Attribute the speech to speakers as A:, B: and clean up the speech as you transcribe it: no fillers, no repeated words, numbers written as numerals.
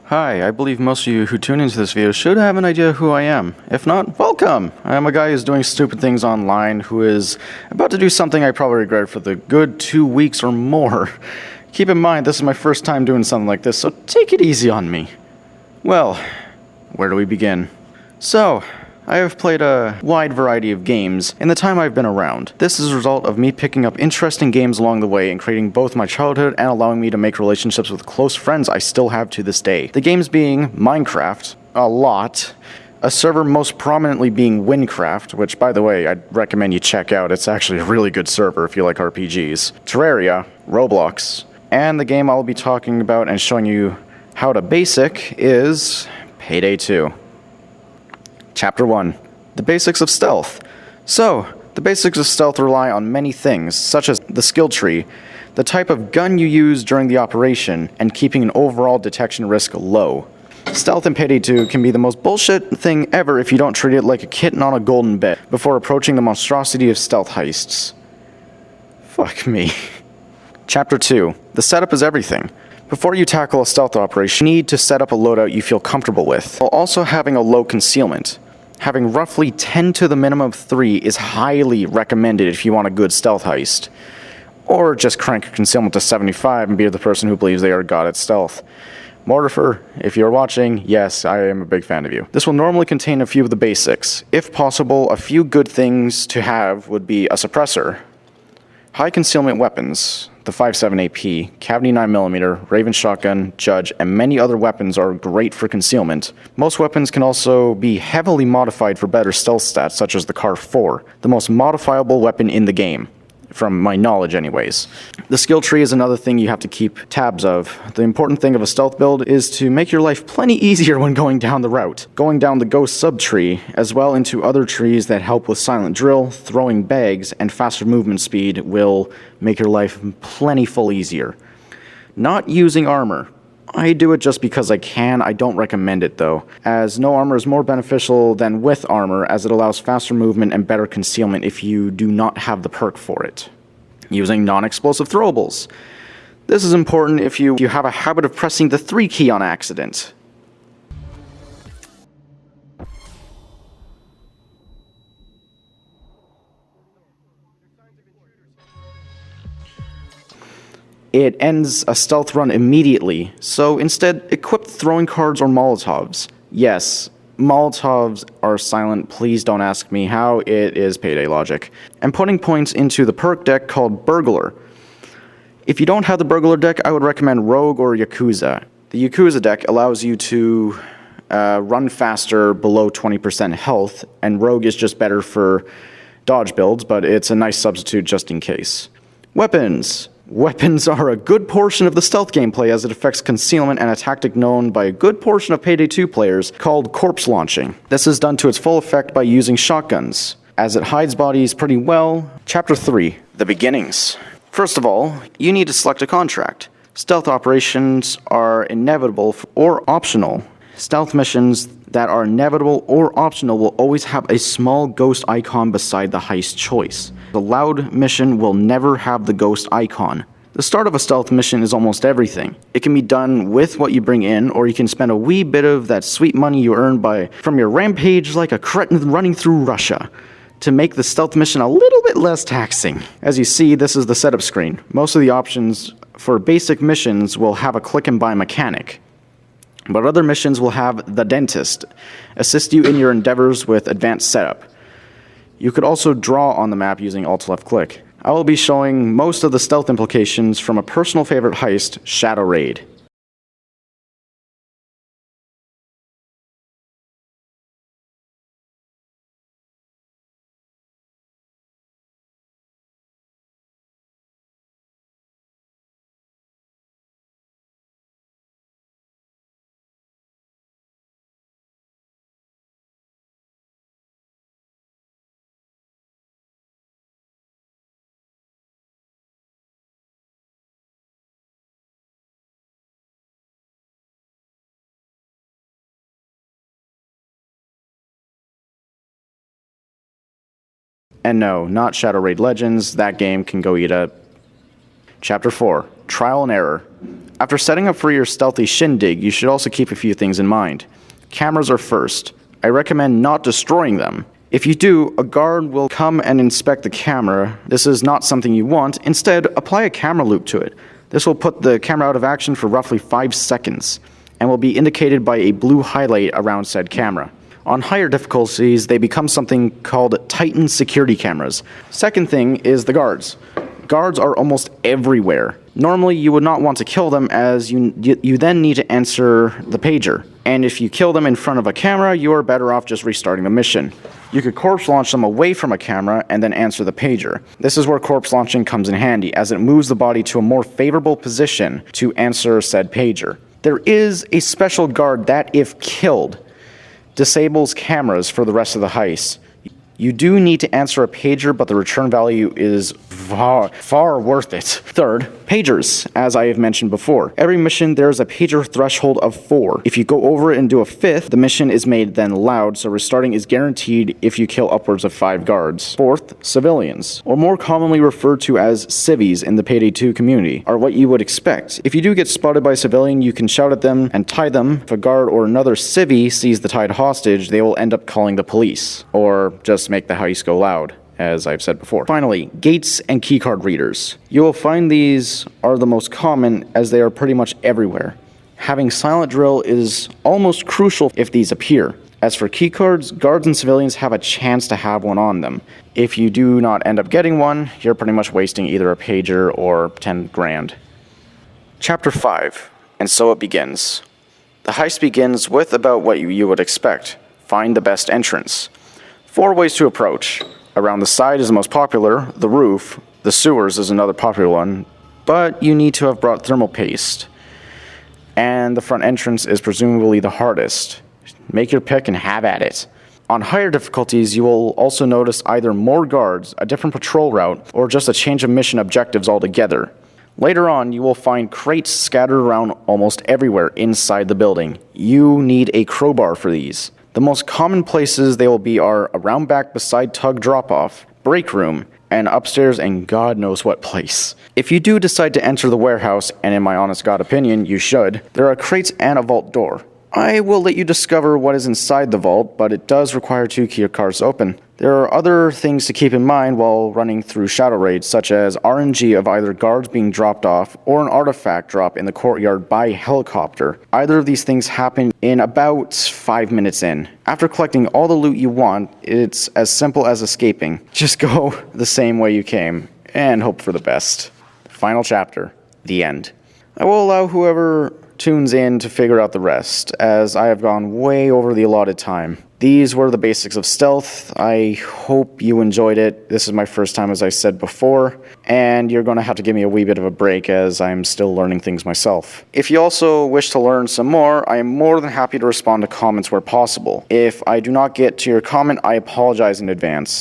A: Hi, I believe most of you who tune into this video should have an idea who I am. If not, welcome! I am a guy who's doing stupid things online who is about to do something I probably regret for the good 2 weeks or more. Keep in mind, this is my first time doing something like this, so take it easy on me. Well, where do we begin? So, I have played a wide variety of games in the time I've been around. This is a result of me picking up interesting games along the way and creating both my childhood and allowing me to make relationships with close friends I still have to this day. The games being Minecraft, a lot, a server most prominently being Winecraft, which by the way, I'd recommend you check out. It's actually a really good server if you like RPGs. Terraria, Roblox, and the game I'll be talking about and showing you how to basic is Payday 2. Chapter 1. The Basics of Stealth. So, the basics of stealth rely on many things, such as the skill tree, the type of gun you use during the operation, and keeping an overall detection risk low. Stealth in Payday 2 can be the most bullshit thing ever if you don't treat it like a kitten on a golden bed before approaching the monstrosity of stealth heists. Fuck me. Chapter 2. The setup is everything. Before you tackle a stealth operation, you need to set up a loadout you feel comfortable with, while also having a low concealment. Having roughly 10 to the minimum of 3 is highly recommended if you want a good stealth heist. Or just crank your concealment to 75 and be the person who believes they are god at stealth. Mortifer, if you're watching, yes, I am a big fan of you. This will normally contain a few of the basics. If possible, a few good things to have would be a suppressor, high concealment weapons, the 5.7 AP, Cavity 9mm, Raven Shotgun, Judge, and many other weapons are great for concealment. Most weapons can also be heavily modified for better stealth stats, such as the Car 4, the most modifiable weapon in the game, from my knowledge anyways. The skill tree is another thing you have to keep tabs of. The important thing of a stealth build is to make your life plenty easier when going down the route. Going down the ghost sub-tree, as well into other trees that help with silent drill, throwing bags, and faster movement speed will make your life plentiful easier. Not using armor. I do it just because I can. I don't recommend it though, as no armor is more beneficial than with armor, as it allows faster movement and better concealment if you do not have the perk for it. Using non-explosive throwables. This is important if you have a habit of pressing the 3 key on accident. It ends a stealth run immediately, so instead equip throwing cards or Molotovs. Yes, Molotovs are silent, please don't ask me how, it is Payday logic. And putting points into the perk deck called Burglar. If you don't have the Burglar deck, I would recommend Rogue or Yakuza. The Yakuza deck allows you to run faster below 20% health, and Rogue is just better for dodge builds, but it's a nice substitute just in case. Weapons. Weapons are a good portion of the stealth gameplay as it affects concealment and a tactic known by a good portion of Payday 2 players called corpse launching. This is done to its full effect by using shotguns, as it hides bodies pretty well. Chapter 3. The Beginnings. First of all, you need to select a contract. Stealth operations are inevitable or optional. Stealth missions that are inevitable or optional will always have a small ghost icon beside the heist choice. The loud mission will never have the ghost icon. The start of a stealth mission is almost everything. It can be done with what you bring in, or you can spend a wee bit of that sweet money you earn from your rampage like a cretin running through Russia to make the stealth mission a little bit less taxing. As you see, this is the setup screen. Most of the options for basic missions will have a click and buy mechanic, but other missions will have the dentist assist you in your endeavors with advanced setup. You could also draw on the map using Alt left click. I will be showing most of the stealth implications from a personal favorite heist, Shadow Raid. And no, not Shadow Raid Legends, that game can go eat a... Chapter 4. trial and error. After setting up for your stealthy shindig, you should also keep a few things in mind. Cameras are first. I recommend not destroying them. If you do, a guard will come and inspect the camera. This is not something you want. Instead, apply a camera loop to it. This will put the camera out of action for roughly 5 seconds and will be indicated by a blue highlight around said camera. On higher difficulties, they become something called Titan security cameras. Second thing is the guards. Guards are almost everywhere. Normally, you would not want to kill them as you then need to answer the pager. And if you kill them in front of a camera, you are better off just restarting the mission. You could corpse launch them away from a camera and then answer the pager. This is where corpse launching comes in handy, as it moves the body to a more favorable position to answer said pager. There is a special guard that, if killed, disables cameras for the rest of the heist. You do need to answer a pager, but the return value is far worth it. Third, pagers, as I have mentioned before. Every mission, there is a pager threshold of 4. If you go over it and do a 5th, the mission is made then loud, so restarting is guaranteed if you kill upwards of 5 guards. Fourth, civilians, or more commonly referred to as civvies in the Payday 2 community, are what you would expect. If you do get spotted by a civilian, you can shout at them and tie them. If a guard or another civvy sees the tied hostage, they will end up calling the police, or just make the heist go loud, as I've said before. Finally, gates and keycard readers. You will find these are the most common as they are pretty much everywhere. Having silent drill is almost crucial if these appear. As for keycards, guards and civilians have a chance to have one on them. If you do not end up getting one, you're pretty much wasting either a pager or 10 grand. Chapter 5, and so it begins. The heist begins with about what you would expect. Find the best entrance. 4 ways to approach. Around the side is the most popular, the roof, the sewers is another popular one, but you need to have brought thermal paste. And the front entrance is presumably the hardest. Make your pick and have at it. On higher difficulties, you will also notice either more guards, a different patrol route, or just a change of mission objectives altogether. Later on, you will find crates scattered around almost everywhere inside the building. You need a crowbar for these. The most common places they will be are around back beside tug drop-off, break room, and upstairs and God knows what place. If you do decide to enter the warehouse, and in my honest God opinion, you should, there are crates and a vault door. I will let you discover what is inside the vault, but it does require 2 key cards to open. There are other things to keep in mind while running through Shadow Raids, such as RNG of either guards being dropped off or an artifact drop in the courtyard by helicopter. Either of these things happen in about 5 minutes in. After collecting all the loot you want, it's as simple as escaping. Just go the same way you came and hope for the best. Final chapter, the end. I will allow whoever tunes in to figure out the rest, as I have gone way over the allotted time. These were the basics of stealth. I hope you enjoyed it. This is my first time, as I said before, and you're going to have to give me a wee bit of a break as I'm still learning things myself. If you also wish to learn some more, I am more than happy to respond to comments where possible. If I do not get to your comment, I apologize in advance.